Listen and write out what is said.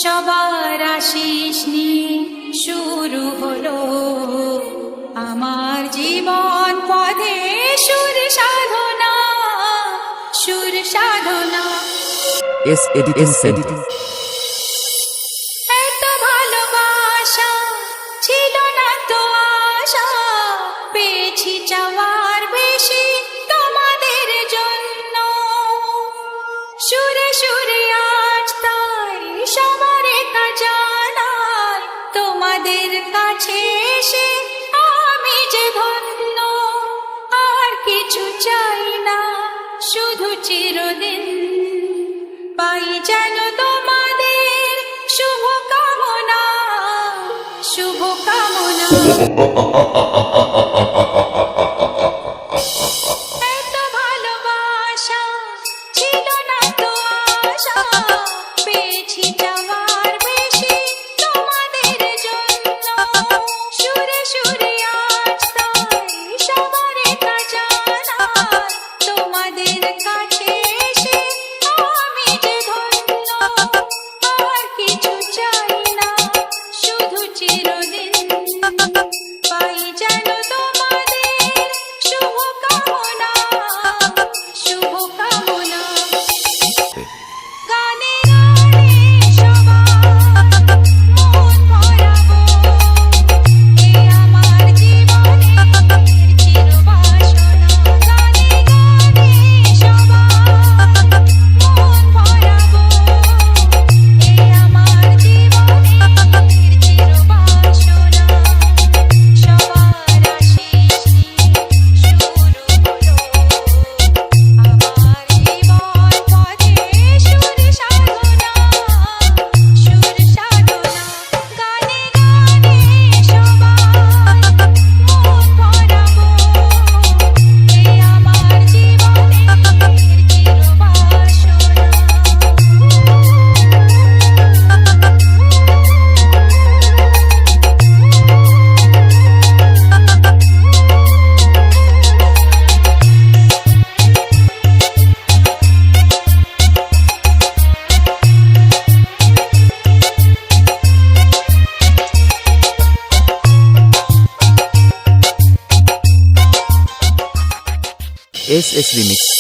সবার আশিস নিয়ে শুরু হলো আমার জীবন পথে সুর সাধনা, সুর সাধনা। S editing centre. এত ভালোবাসা ছিল না তো আশা, পেয়েছি চাওয়ার বেশি তোমাদের জন্য। সুরে সুরে আজ তাই সবার জানাই, তোমাদের কাছে এসে আমি যে ধন্য। আর কিছু চাই না, শুধু চিরদিন পাই যেন তোমাদের শুভ কামনা, শুভ কামনা। এত ভালোবাসা ছিল না তো আশা, পেয়েছি চাওয়ার বেশি তোমাদের জন্য। সুরে সুরে আজ তাই সবার জানাই, তোমাদের কাছে এসে আমি যে ধন্য। আর কিছু চাই না, শুধু চিরদিন পাই যেন তোমাদের শুভ কামনা, শুভ কামনা। গানে গানে সবার মন ভরাবো, এ আমার জীবনের চিরবাসনা। গানে গানে সবার মন ভরাবো, এ আমার জীবনের চিরবাসনা। সবার আশিস নিয়ে শুরু হলো আমার জীবন পথে সুর সাধনা, সুর সাধনা। গানে গানে সবার মন ভরাবো, এ আমার জীবনের চিরবাসনা। S remix.